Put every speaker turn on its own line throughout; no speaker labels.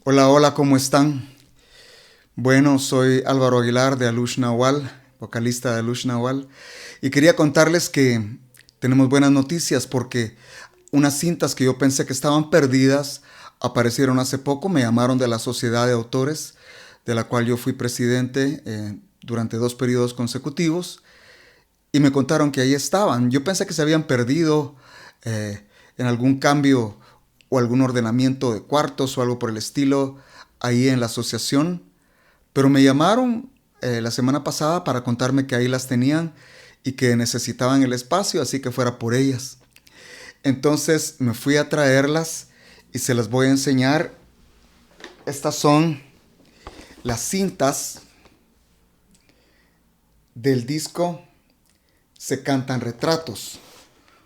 Hola, hola, ¿cómo están? Bueno, soy Álvaro Aguilar de Alush Nahual, vocalista de Alush Nahual, y quería contarles que tenemos buenas noticias porque unas cintas que yo pensé que estaban perdidas aparecieron hace poco, me llamaron de la Sociedad de Autores, de la cual yo fui presidente durante 2 periodos consecutivos, y me contaron que ahí estaban. Yo pensé que se habían perdido en algún cambio o algún ordenamiento de cuartos o algo por el estilo ahí en la asociación, pero me llamaron la semana pasada para contarme que ahí las tenían y que necesitaban el espacio, así que fuera por ellas. Entonces me fui a traerlas y se las voy a enseñar. Estas son las cintas del disco Se Cantan Retratos.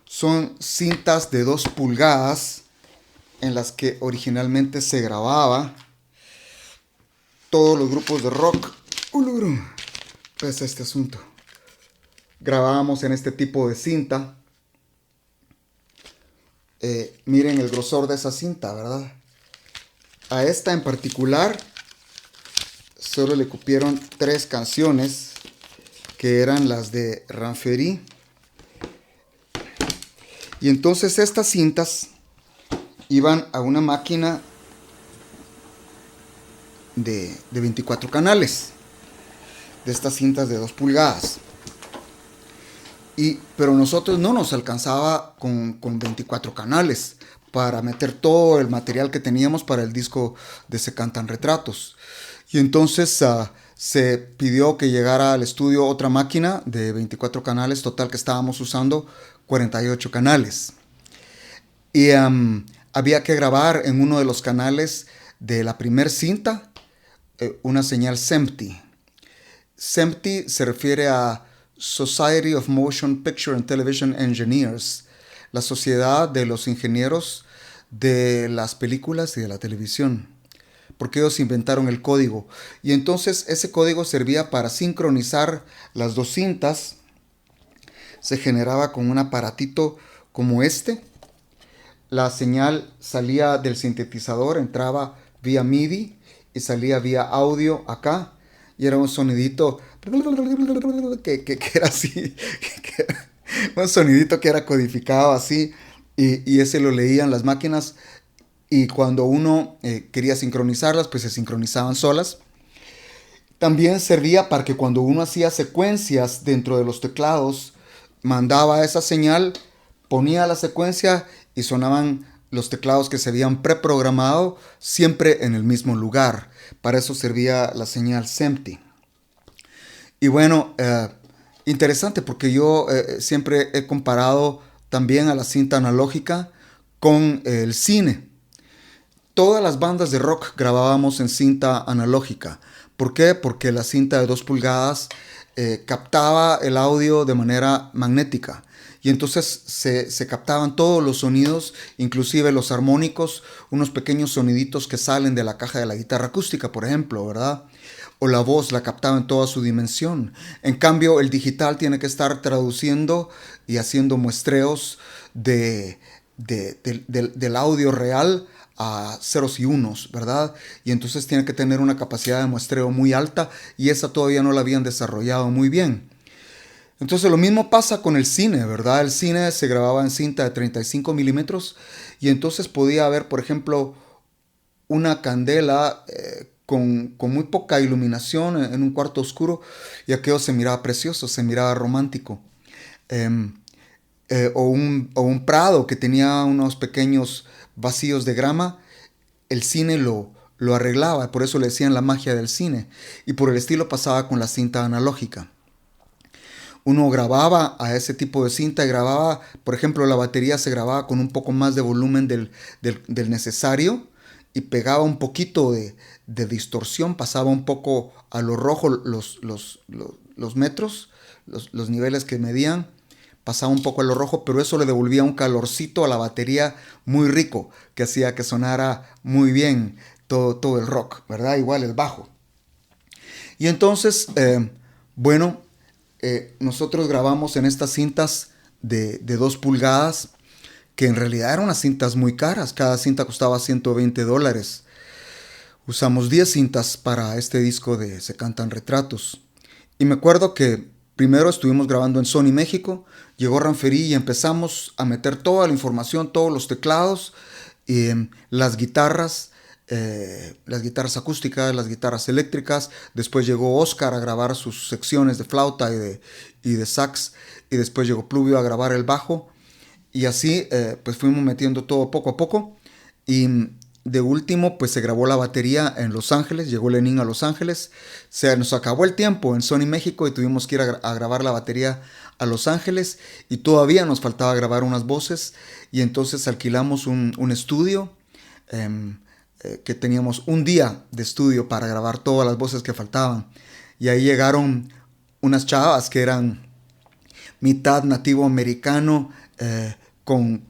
Son cintas de 2 pulgadas en las que originalmente se grababa todos los grupos de rock. Pesa este asunto. Grabábamos en este tipo de cinta. Miren el grosor de esa cinta, ¿verdad? A esta en particular solo le cupieron 3 canciones que eran las de Ranferi. Y entonces estas cintas iban a una máquina de 24 canales, de estas cintas de 2 pulgadas. Pero nosotros no nos alcanzaba con 24 canales para meter todo el material que teníamos para el disco de Se Cantan Retratos. Y entonces se pidió que llegara al estudio otra máquina de 24 canales, total que estábamos usando 48 canales. Y había que grabar en uno de los canales de la primer cinta una señal SEMPTI. SEMPTI se refiere a Society of Motion Picture and Television Engineers, la sociedad de los ingenieros de las películas y de la televisión, porque ellos inventaron el código. Y entonces ese código servía para sincronizar las 2 cintas. Se generaba con un aparatito como este. La señal salía del sintetizador, entraba vía MIDI y salía vía audio acá. Y era un sonidito que era así, que era un sonidito que era codificado así. Y ese lo leían las máquinas. Y cuando uno quería sincronizarlas, pues se sincronizaban solas. También servía para que cuando uno hacía secuencias dentro de los teclados, mandaba esa señal, ponía la secuencia y sonaban los teclados que se habían preprogramado siempre en el mismo lugar. Para eso servía la señal SEMPTI. Y bueno, interesante porque yo siempre he comparado también a la cinta analógica con el cine. Todas las bandas de rock grabábamos en cinta analógica. ¿Por qué? Porque la cinta de 2 pulgadas captaba el audio de manera magnética. Y entonces se captaban todos los sonidos, inclusive los armónicos, unos pequeños soniditos que salen de la caja de la guitarra acústica, por ejemplo, ¿verdad? O la voz la captaba en toda su dimensión. En cambio, el digital tiene que estar traduciendo y haciendo muestreos del audio real a ceros y unos, ¿verdad? Y entonces tiene que tener una capacidad de muestreo muy alta y esa todavía no la habían desarrollado muy bien. Entonces lo mismo pasa con el cine, ¿verdad? El cine se grababa en cinta de 35 milímetros y entonces podía haber, por ejemplo, una candela con muy poca iluminación en un cuarto oscuro y aquello se miraba precioso, se miraba romántico. Em, o un prado que tenía unos pequeños vacíos de grama, el cine lo arreglaba, por eso le decían la magia del cine. Y por el estilo pasaba con la cinta analógica. Uno grababa a ese tipo de cinta, grababa, por ejemplo, la batería se grababa con un poco más de volumen del necesario y pegaba un poquito de distorsión, pasaba un poco a lo rojo los metros, los niveles que medían, pasaba un poco a lo rojo, pero eso le devolvía un calorcito a la batería muy rico, que hacía que sonara muy bien todo el rock, ¿verdad? Igual el bajo. Y entonces, bueno, nosotros grabamos en estas cintas de 2 pulgadas, que en realidad eran unas cintas muy caras, cada cinta costaba $120. Usamos 10 cintas para este disco de Se Cantan Retratos. Y me acuerdo que primero estuvimos grabando en Sony México, llegó Ranferí y empezamos a meter toda la información, todos los teclados, las guitarras acústicas, las guitarras eléctricas. Después llegó Oscar a grabar sus secciones de flauta y de sax. Y después llegó Pluvio a grabar el bajo. Y así pues fuimos metiendo todo poco a poco. Y de último pues se grabó la batería en Los Ángeles. Llegó Lenin a Los Ángeles. Se nos acabó el tiempo en Sony México y tuvimos que ir a grabar la batería a Los Ángeles. Y todavía nos faltaba grabar unas voces. Y entonces alquilamos un estudio. Que teníamos un día de estudio para grabar todas las voces que faltaban. Y ahí llegaron unas chavas que eran mitad nativo americano con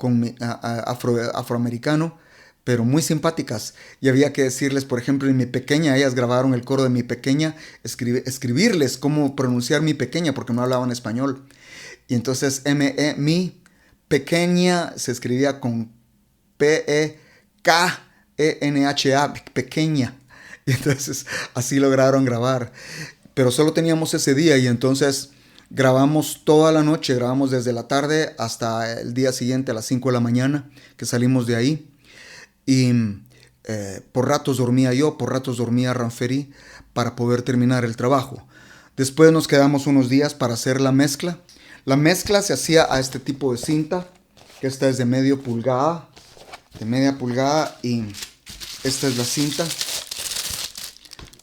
afroamericano, pero muy simpáticas. Y había que decirles, por ejemplo, en Mi Pequeña, ellas grabaron el coro de Mi Pequeña, escribirles cómo pronunciar Mi Pequeña, porque no hablaban español. Y entonces Mi Pequeña se escribía con Penha, pequeña. Y entonces así lograron grabar. Pero solo teníamos ese día y entonces grabamos toda la noche, grabamos desde la tarde hasta el día siguiente a las 5 de la mañana que salimos de ahí. Y por ratos dormía yo, por ratos dormía Ranferí para poder terminar el trabajo. Después nos quedamos unos días para hacer la mezcla. La mezcla se hacía a este tipo de cinta, que esta es de media pulgada, y esta es la cinta.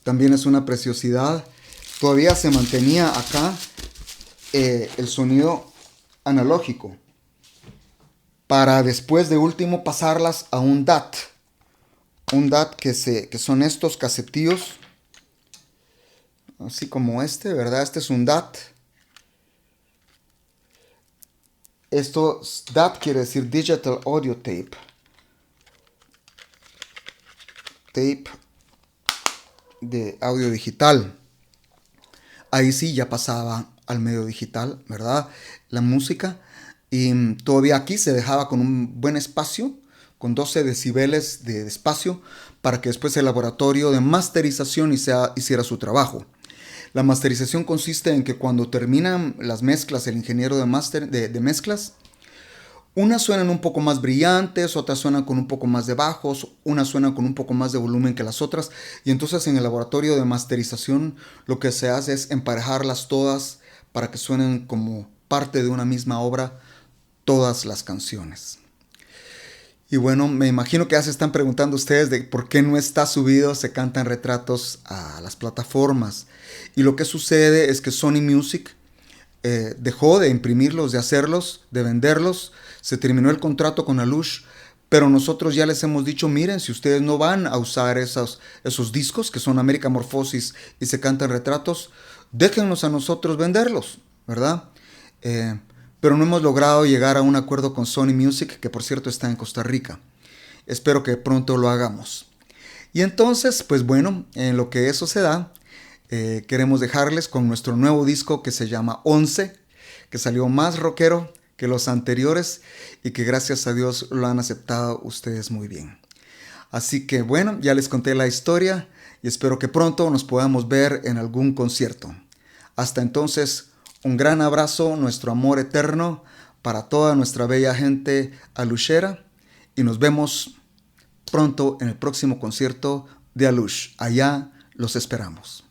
También es una preciosidad. Todavía se mantenía acá el sonido analógico para después de último pasarlas a un DAT. Un DAT que son estos casetillos, así como este, ¿verdad? Este es un DAT. Esto DAT quiere decir Digital Audio Tape. Tape de audio digital. Ahí sí ya pasaba al medio digital, ¿verdad? La música. Y todavía aquí se dejaba con un buen espacio, con 12 decibeles de espacio, para que después el laboratorio de masterización hiciera su trabajo. La masterización consiste en que cuando terminan las mezclas, el ingeniero de mezclas, unas suenan un poco más brillantes, otras suenan con un poco más de bajos, unas suenan con un poco más de volumen que las otras. Y entonces en el laboratorio de masterización lo que se hace es emparejarlas todas para que suenen como parte de una misma obra todas las canciones. Y bueno, me imagino que ya se están preguntando ustedes de por qué no está subido Se Cantan Retratos a las plataformas. Y lo que sucede es que Sony Music dejó de imprimirlos, de hacerlos, de venderlos. Se terminó el contrato con Alush, pero nosotros ya les hemos dicho, miren, si ustedes no van a usar esos discos que son Americamorphosis y Se Cantan Retratos, déjennos a nosotros venderlos, ¿verdad? Pero no hemos logrado llegar a un acuerdo con Sony Music, que por cierto está en Costa Rica. Espero que pronto lo hagamos. Y entonces, pues bueno, en lo que eso se da, queremos dejarles con nuestro nuevo disco que se llama 11, que salió más rockero que los anteriores y que gracias a Dios lo han aceptado ustedes muy bien. Así que bueno, ya les conté la historia y espero que pronto nos podamos ver en algún concierto. Hasta entonces, un gran abrazo, nuestro amor eterno para toda nuestra bella gente alushera y nos vemos pronto en el próximo concierto de Alush. Allá los esperamos.